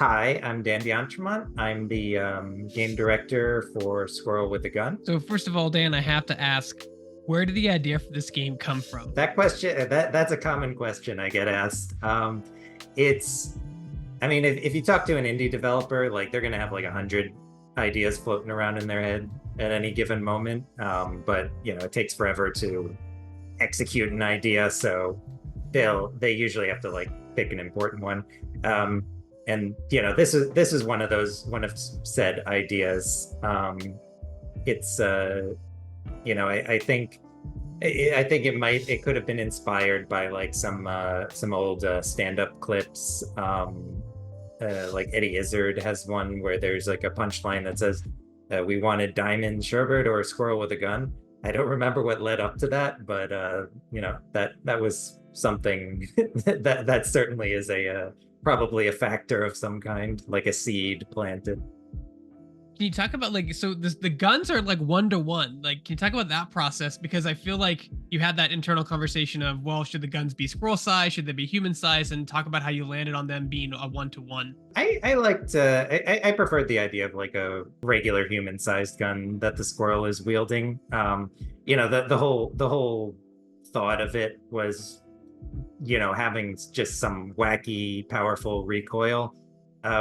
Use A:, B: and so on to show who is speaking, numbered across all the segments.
A: Hi, I'm Dan D'Entremont. I'm the game director for Squirrel with a Gun.
B: So first of all, Dan, I have to ask, where did the idea for this game come from?
A: That question, that's a common question I get asked. It's, I mean, if you talk to an indie developer, like they're gonna have like 100 ideas floating around in their head at any given moment. But it takes forever to execute an idea, so they usually have to like pick an important one. And this is one of said ideas. It's I think it could have been inspired by like some old stand-up clips. Like Eddie Izzard has one where there's like a punchline that says, "We wanted Diamond Sherbert or a squirrel with a gun." I don't remember what led up to that, but that was something that certainly is a probably a factor of some kind, like a seed planted.
B: Can you talk about the guns are like one to one? Like, can you talk about that process? Because I feel like you had that internal conversation of, well, should the guns be squirrel size? Should they be human size? And talk about how you landed on them being a one to one.
A: I preferred the idea of like a regular human-sized gun that the squirrel is wielding. The whole thought of it was, having just some wacky, powerful recoil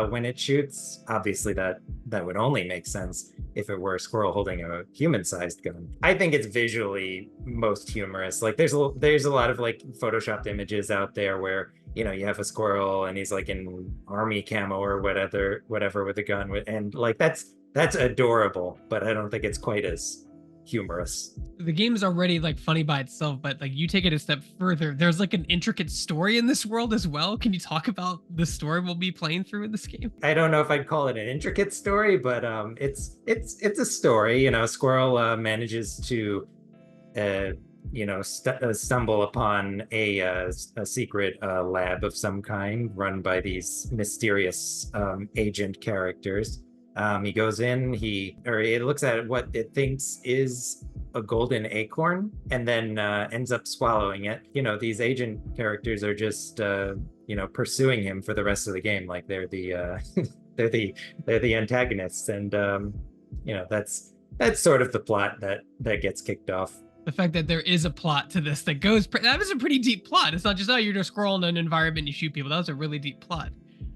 A: when it shoots. Obviously, that would only make sense if it were a squirrel holding a human-sized gun. I think it's visually most humorous. Like there's a lot of like photoshopped images out there where you have a squirrel and he's like in army camo or whatever with a gun, and like that's adorable, but I don't think it's quite as humorous.
B: The game is already like funny by itself, but like you take it a step further. There's like an intricate story in this world as well. Can you talk about the story we'll be playing through in this game?
A: I don't know if I'd call it an intricate story, but it's a story. Squirrel manages to stumble upon a secret lab of some kind run by these mysterious agent characters. He goes in, it looks at what it thinks is a golden acorn, and then ends up swallowing it. These agent characters are just pursuing him for the rest of the game, like they're the they're the antagonists, and that's sort of the plot that gets kicked off.
B: The fact that there is a plot to this that was a pretty deep plot. It's not just, oh, you're just scrolling in an environment and you shoot people. That was a really deep plot.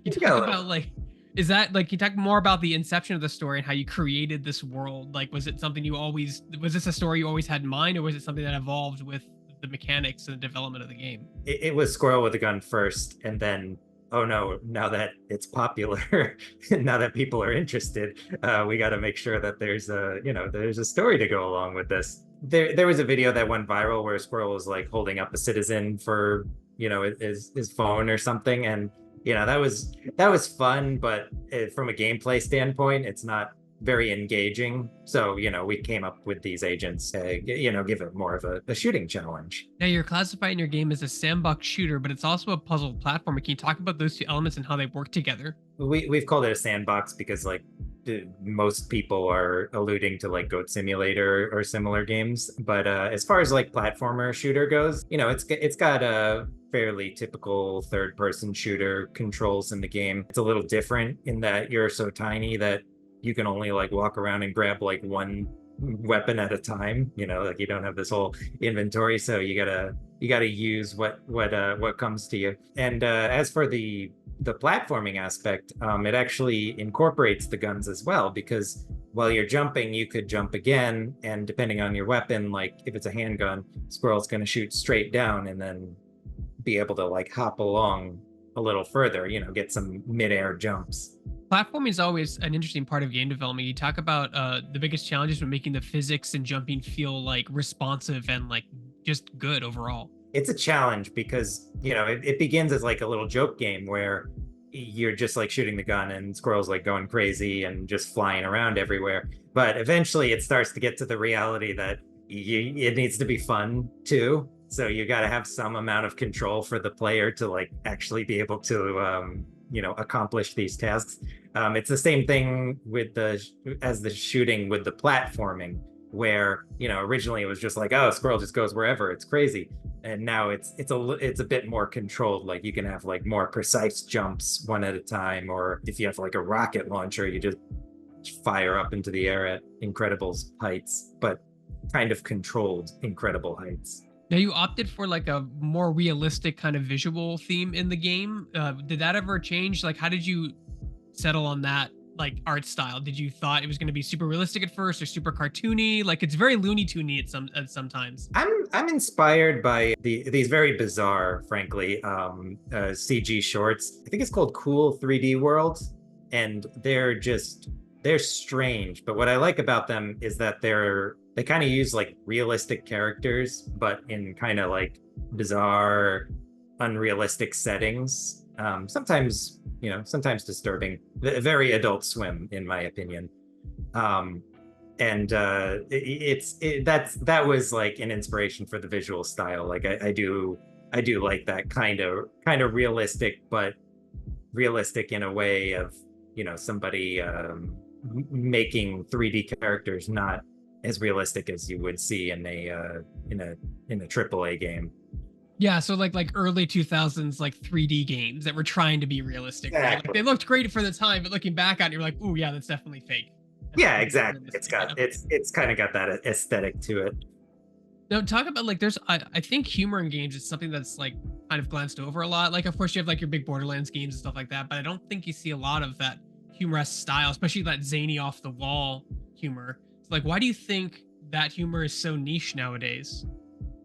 B: You talk about like, is that like, can you talk more about the inception of the story and how you created this world? Like, was this a story you always had in mind, or was it something that evolved with the mechanics and the development of the game?
A: It was Squirrel with a Gun first, and then, oh no, now that it's popular, now that people are interested, we got to make sure that there's a story to go along with this. There was a video that went viral where Squirrel was like holding up a citizen for his phone or something, and that was fun, but from a gameplay standpoint, it's not very engaging. So we came up with these agents to give it more of a shooting challenge.
B: Now you're classifying your game as a sandbox shooter, but it's also a puzzle platformer. Can you talk about those two elements and how they work together?
A: We've called it a sandbox because like most people are alluding to like Goat Simulator or similar games, but as far as like platformer shooter goes, it's got a fairly typical third-person shooter controls in the game. It's a little different in that you're so tiny that you can only like walk around and grab like one weapon at a time. Like you don't have this whole inventory, so you gotta use what comes to you. And as for the platforming aspect, it actually incorporates the guns as well, because while you're jumping, you could jump again, and depending on your weapon, like if it's a handgun, Squirrel's going to shoot straight down and then be able to like hop along a little further, get some midair jumps.
B: Platforming is always an interesting part of game development. You talk about the biggest challenges with making the physics and jumping feel like responsive and like just good overall.
A: It's a challenge because it begins as like a little joke game where you're just like shooting the gun and Squirrel's like going crazy and just flying around everywhere, but eventually it starts to get to the reality that it needs to be fun too. So you got to have some amount of control for the player to like actually be able to accomplish these tasks. It's the same thing with the shooting with the platforming, where originally it was just like, oh, Squirrel just goes wherever, it's crazy. and now it's a bit more controlled. Like you can have like more precise jumps one at a time, or if you have like a rocket launcher, you just fire up into the air at incredible heights, but kind of controlled incredible heights.
B: Now you opted for like a more realistic kind of visual theme in the game. Did that ever change? Like, how did you settle on that like art style? Did you thought it was going to be super realistic at first or super cartoony? Like it's very Looney Toony at sometimes.
A: I'm inspired by these very bizarre, frankly, CG shorts. I think it's called Cool 3D World, and they're strange. But what I like about them is that they kind of use like realistic characters, but in kind of like bizarre, unrealistic settings. Sometimes, sometimes disturbing. Very Adult Swim, in my opinion. And that was like an inspiration for the visual style. Like I do like that kind of realistic, but realistic in a way of somebody making 3D characters not as realistic as you would see in a AAA game.
B: Yeah, so like early 2000s like 3D games that were trying to be realistic, right? Like
A: Exactly.
B: they looked great for the time, but looking back on it, you're like, "Ooh, yeah, that's definitely fake." That's
A: Yeah,
B: definitely
A: exactly.
B: realistic. Yeah.
A: It's kind of got that aesthetic to it.
B: Now talk about like there's I think humor in games is something that's like kind of glanced over a lot. Like of course you have like your big Borderlands games and stuff like that, but I don't think you see a lot of that humorous style, especially that zany off the wall humor. So like why do you think that humor is so niche nowadays?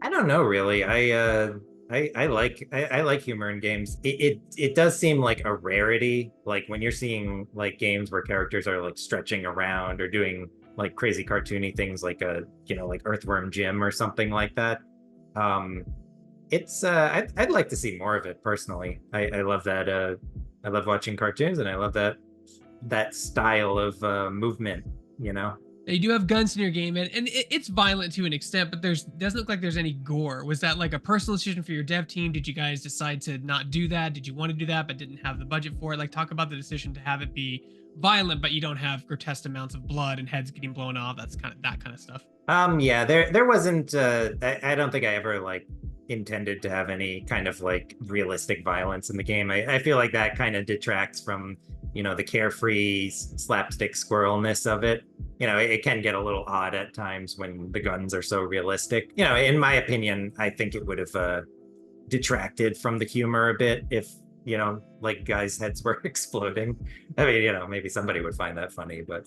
A: I don't know really. I like humor in games. It does seem like a rarity. Like when you're seeing like games where characters are like stretching around or doing like crazy cartoony things like like Earthworm Jim or something like that. Um it's I'd like to see more of it personally. I love that I love watching cartoons, and I love that style of movement, you know.
B: You do have guns in your game, and it's violent to an extent, but there's doesn't look like there's any gore. Was that like a personal decision for your dev team? Did you guys decide to not do that? Did you want to do that but didn't have the budget for it? Like talk about the decision to have it be violent, but you don't have grotesque amounts of blood and heads getting blown off. That's kind of that kind of stuff.
A: Yeah, there wasn't I don't think I ever like intended to have any kind of like realistic violence in the game. I feel like that kind of detracts from, the carefree slapstick squirrelness of it. It can get a little odd at times when the guns are so realistic. In my opinion, I think it would have detracted from the humor a bit if, like guys' heads were exploding. I mean, maybe somebody would find that funny, but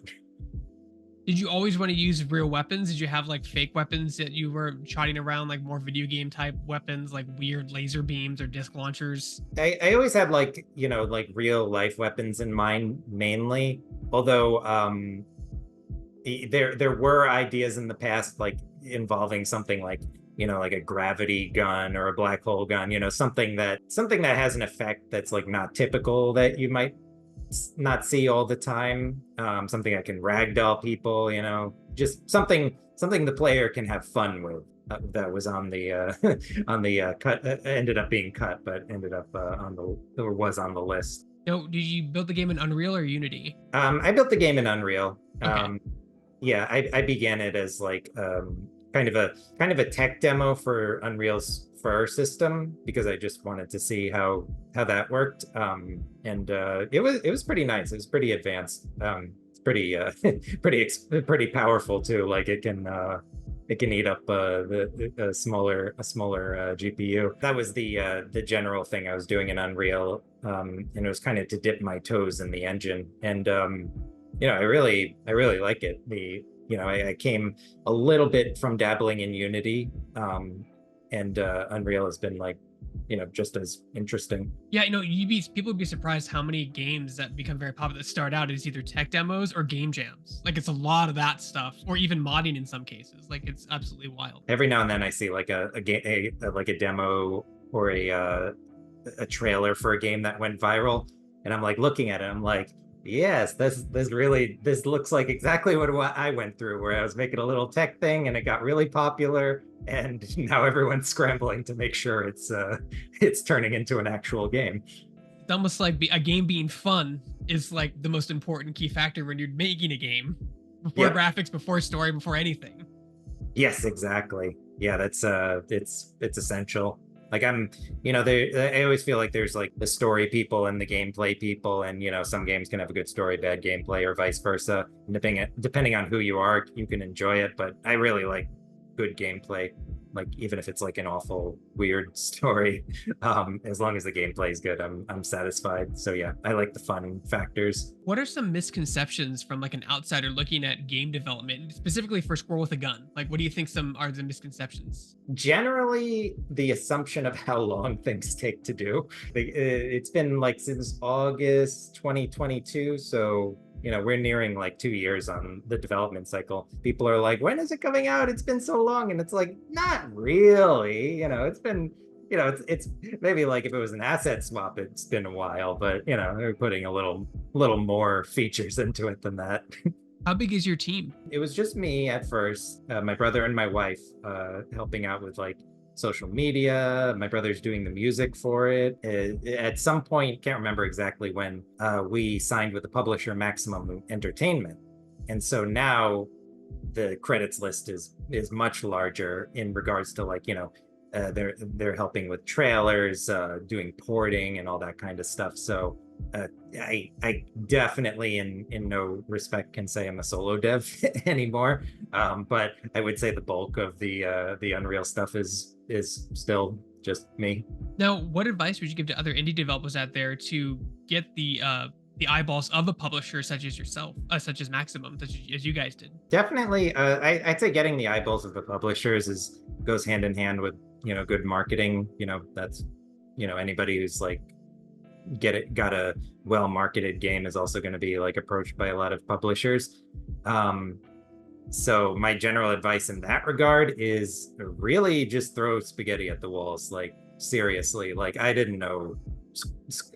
B: Did you always want to use real weapons? Did you have like fake weapons that you were trotting around, like more video game type weapons, like weird laser beams or disc launchers?
A: I always had like, like real life weapons in mind mainly. Although there were ideas in the past like involving something like, like a gravity gun or a black hole gun, something that has an effect that's like not typical that you might not see all the time. Something that can ragdoll people, just something the player can have fun with. That was on the on the cut, ended up being cut, but ended up on the or was on the list.
B: No, did you build the game in Unreal or Unity?
A: I built the game in Unreal.
B: Okay.
A: Yeah, I began it as like kind of a tech demo for Unreal's Fur system because I just wanted to see how that worked. And it was pretty nice. It was pretty advanced. It's pretty pretty powerful too. Like it can eat up a smaller GPU. That was the general thing I was doing in Unreal, and it was kind of to dip my toes in the engine. And I really like it. I came a little bit from dabbling in Unity, and Unreal has been like, just as interesting.
B: Yeah, people would be surprised how many games that become very popular that start out as either tech demos or game jams. Like it's a lot of that stuff, or even modding in some cases. Like it's absolutely wild.
A: Every now and then I see like like a demo or a trailer for a game that went viral, and I'm like looking at it, I'm like, yes, this looks like exactly what I went through, where I was making a little tech thing and it got really popular, and now everyone's scrambling to make sure it's turning into an actual game.
B: It's almost like a game being fun is like the most important key factor when you're making a game, before
A: Yep.
B: graphics, before story, before anything.
A: Yes, exactly. Yeah, that's it's essential. Like I'm, I always feel like there's like the story people and the gameplay people, and some games can have a good story, bad gameplay, or vice versa. Depending on who you are, you can enjoy it. But I really like good gameplay, like even if it's like an awful weird story, as long as the gameplay is good, I'm satisfied. So yeah, I like the fun factors.
B: What are some misconceptions from like an outsider looking at game development, specifically for Squirrel with a Gun? Like, what do you think some are the misconceptions?
A: Generally, the assumption of how long things take to do. It's been like since August 2022, so we're nearing like 2 years on the development cycle. People are like, when is it coming out? It's been so long. And it's like, not really. It's been, it's maybe like if it was an asset swap, it's been a while, but they're putting a little more features into it than that.
B: How big is your team?
A: It was just me at first, my brother and my wife helping out with like social media. My brother's doing the music for it. At some point, can't remember exactly when, we signed with the publisher Maximum Entertainment. And so now the credits list is much larger in regards to like, they're helping with trailers, doing porting and all that kind of stuff. So I definitely in no respect can say I'm a solo dev anymore. But I would say the bulk of the Unreal stuff is still just me.
B: Now, what advice would you give to other indie developers out there to get the eyeballs of a publisher such as yourself, such as Maximum, such as you guys did?
A: Definitely, I'd say getting the eyeballs of the publishers goes hand in hand with good marketing. That's anybody who's like got a well marketed game is also going to be like approached by a lot of publishers. So my general advice in that regard is really just throw spaghetti at the walls. Like seriously, like I didn't know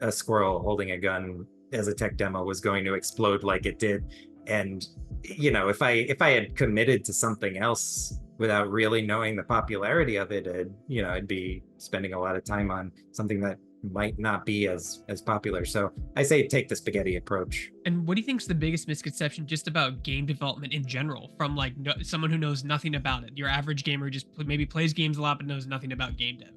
A: a squirrel holding a gun as a tech demo was going to explode like it did. And if I had committed to something else without really knowing the popularity of it, I'd be spending a lot of time on something that might not be as popular. So I say take the spaghetti approach.
B: And what do you think is the biggest misconception just about game development in general from like someone who knows nothing about it? Your average gamer just maybe plays games a lot but knows nothing about game dev.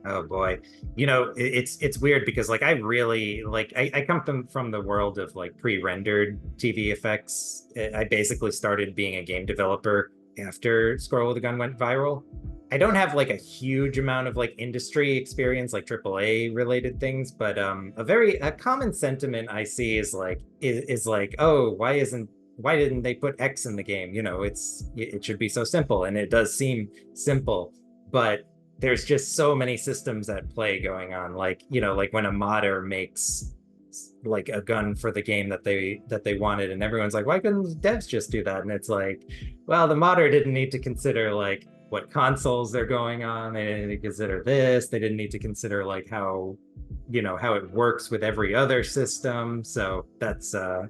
A: Oh boy, it's weird because like I really like I come from the world of like pre-rendered TV effects. I basically started being a game developer after Squirrel with a Gun went viral. I don't have like a huge amount of like industry experience, like AAA related things, but a common sentiment I see is like, oh, why didn't they put X in the game? It should be so simple, and it does seem simple, but there's just so many systems at play going on. Like when a modder makes like a gun for the game that they wanted, and everyone's like, why couldn't devs just do that? And it's like, well, the modder didn't need to consider like what consoles they're going on. They didn't need to consider this. They didn't need to consider like how it works with every other system. So that's I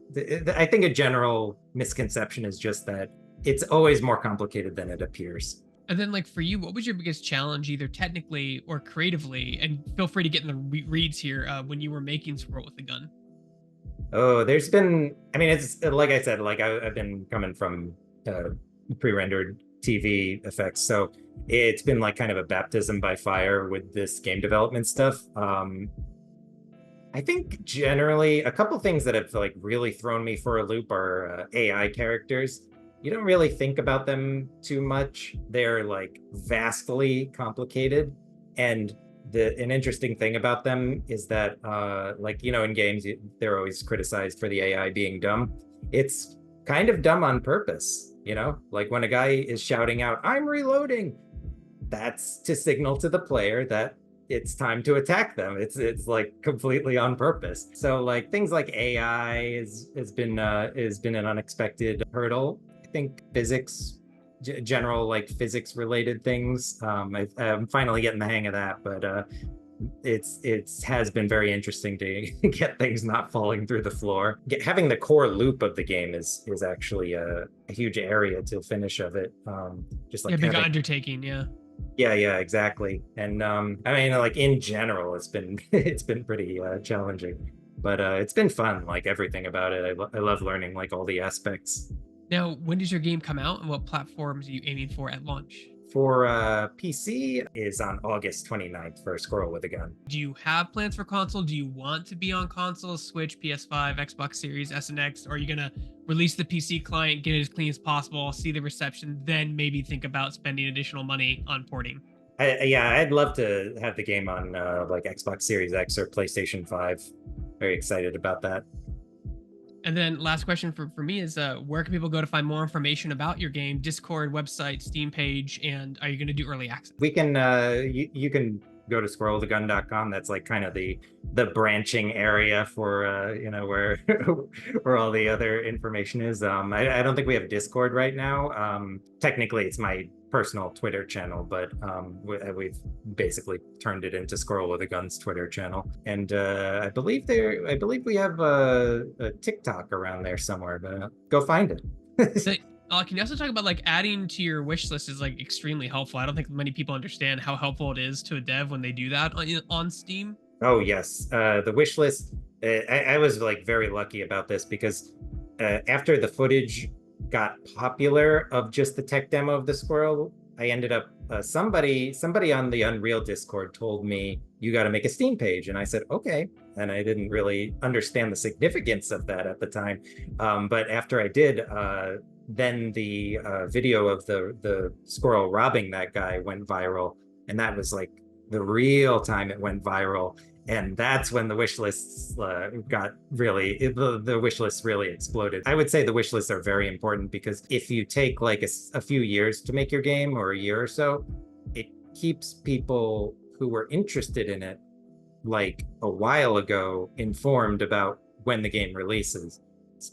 A: think a general misconception is just that it's always more complicated than it appears.
B: And then, like for you, what was your biggest challenge, either technically or creatively? And feel free to get in the reads here when you were making Squirrel with a Gun.
A: Oh, there's been. I mean, it's like I said, like I've been coming from pre-rendered TV effects, so it's been like kind of a baptism by fire with this game development stuff. I think generally a couple things that have like really thrown me for a loop are AI characters. You don't really think about them too much. They're like vastly complicated. And an interesting thing about them is that like, in games, they're always criticized for the AI being dumb. It's kind of dumb on purpose, like when a guy is shouting out, I'm reloading, that's to signal to the player that it's time to attack them. It's like completely on purpose. So like things like AI has been an unexpected hurdle. I think physics, general like physics related things. I'm finally getting the hang of that, but it has been very interesting to get things not falling through the floor. Having the core loop of the game is actually a huge area to finish of it. Just like
B: big undertaking, yeah.
A: Yeah, exactly. And I mean, like in general, it's been pretty challenging, but it's been fun. Like everything about it, I love learning like all the aspects.
B: Now, when does your game come out, and what platforms are you aiming for at launch?
A: For PC is on August 29th for Squirrel with a Gun.
B: Do you have plans for console? Do you want to be on console, Switch, PS5, Xbox Series, S and X? Or are you gonna release the PC client, get it as clean as possible, see the reception, then maybe think about spending additional money on porting?
A: Yeah, I'd love to have the game on like Xbox Series X or PlayStation 5. Very excited about that.
B: And then last question for me is where can people go to find more information about your game? Discord, website, Steam page, and are you going to do early access?
A: We can you can go to squirrelthegun.com. That's like kind of the branching area for you know, where where all the other information is. I don't think we have Discord right now. Technically it's my personal Twitter channel, but we've basically turned it into Squirrel with a Gun's Twitter channel. And I believe we have a TikTok around there somewhere, but go find it.
B: So, can you also talk about like adding to your wish list is like extremely helpful. I don't think many people understand how helpful it is to a dev when they do that on Steam.
A: Oh yes, the wish list. I was like very lucky about this because after the footage got popular of just the tech demo of the squirrel, I ended up somebody on the Unreal Discord told me you got to make a Steam page, and I said okay, and I didn't really understand the significance of that at the time, but after I did, then the video of the squirrel robbing that guy went viral, and that was like the real time it went viral. And that's when the wish lists got really, the wish lists really exploded. I would say the wish lists are very important because if you take like a few years to make your game, or a year or so, it keeps people who were interested in it like a while ago informed about when the game releases.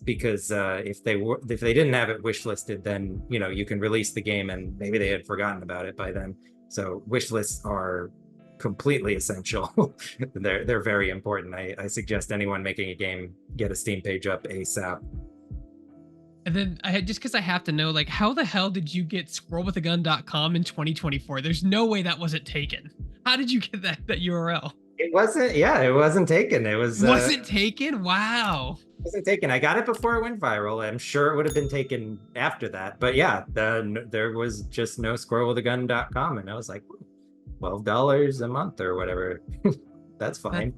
A: Because if they didn't have it wish listed, then you know, you can release the game and maybe they had forgotten about it by then. So wish lists are completely essential. They're very important. I suggest anyone making a game get a Steam page up ASAP.
B: And then just because I have to know, like, how the hell did you get squirrelwithagun.com in 2024? There's no way that wasn't taken. How did you get that URL?
A: It wasn't, yeah, it wasn't taken. It was
B: wasn't taken. Wow.
A: It wasn't taken. I got it before it went viral. I'm sure it would have been taken after that. But yeah, there was just no squirrelwithagun.com, and I was like, $12 a month or whatever. That's fine.